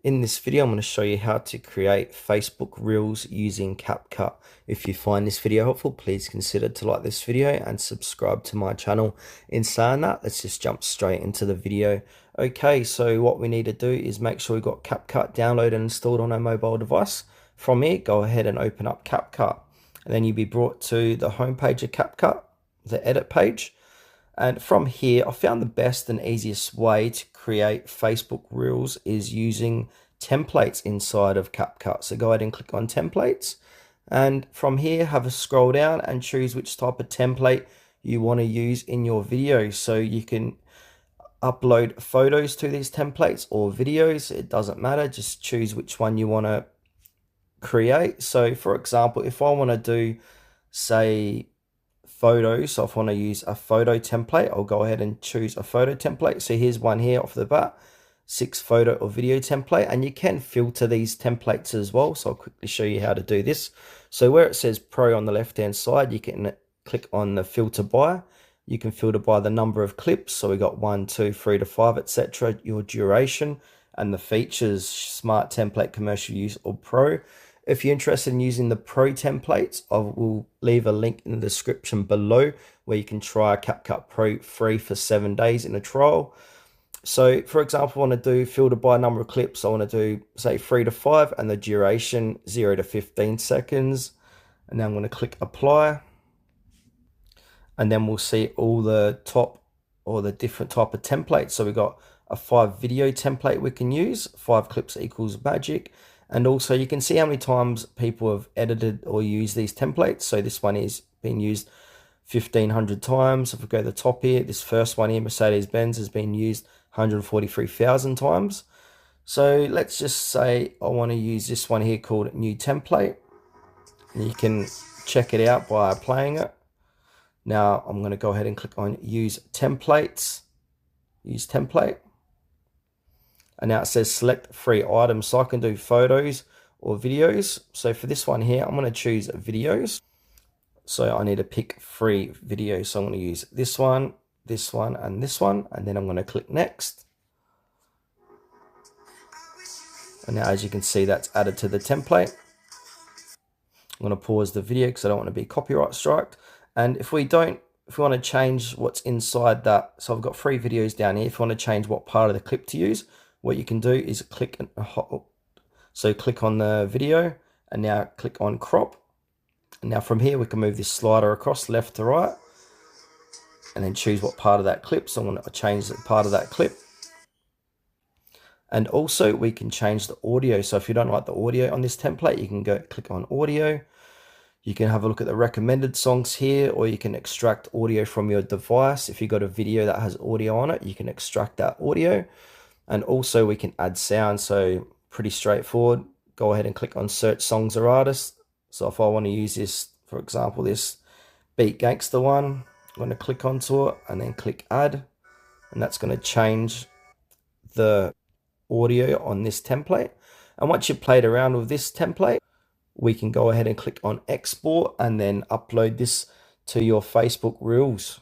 In this video, I'm going to show you how to create Facebook Reels using CapCut. If you find this video helpful, please consider to like this video and subscribe to my channel. In saying that, let's just jump straight into the video. Okay, so what we need to do is make sure we've got CapCut downloaded and installed on our mobile device. From here, go ahead and open up CapCut. And then you'll be brought to the home page of CapCut, the edit page. And from here, I found the best and easiest way to create Facebook Reels is using templates inside of CapCut. So go ahead and click on templates. And from here, have a scroll down and choose which type of template you want to use in your video. So you can upload photos to these templates or videos. It doesn't matter. Just choose which one you want to create. So for example, if I want to do, say, photos, so if I want to use a photo template, I'll go ahead and choose a photo template. So here's one here off the bat, 6 photo or video template, and you can filter these templates as well. So I'll quickly show you how to do this. So where it says Pro on the left hand side, you can click on the filter by. You can filter by the number of clips. So we got 1, 2, 3 to 5, etc. Your duration and the features, smart template, commercial use, or pro. If you're interested in using the Pro templates, I will leave a link in the description below where you can try CapCut Pro free for 7 days in a trial. So for example, I want to do filter by number of clips. I want to do, say, 3 to 5 and the duration 0 to 15 seconds. And then I'm going to click apply. And then we'll see all the top or the different type of templates. So we've got a 5 video template we can use. 5 clips equals magic. And also you can see how many times people have edited or used these templates. So this one is being used 1,500 times. If we go to the top here, this first one here, Mercedes-Benz, has been used 143,000 times. So let's just say I want to use this one here called new template. And you can check it out by playing it. Now I'm going to go ahead and click on use templates, use template. And now it says select 3 items. So I can do photos or videos. So for this one here, I'm going to choose videos. So I need to pick 3 videos. So I'm going to use this one, and this one. And then I'm going to click next. And now as you can see, that's added to the template. I'm going to pause the video because I don't want to be copyright striked. And if we want to change what's inside that, so I've got 3 videos down here. If you want to change what part of the clip to use, what you can do is click on the video and now click on crop. And now from here we can move this slider across left to right and then choose what part of that clip. So I'm going to change the part of that clip. And also we can change the audio. So if you don't like the audio on this template, you can go click on audio. You can have a look at the recommended songs here, or you can extract audio from your device. If you've got a video that has audio on it, you can extract that audio. And also we can add sound, so pretty straightforward. Go ahead and click on search songs or artists. So if I want to use this, for example, this Beat Gangster one, I'm going to click onto it and then click add. And that's going to change the audio on this template. And once you've played around with this template, we can go ahead and click on export and then upload this to your Facebook Reels.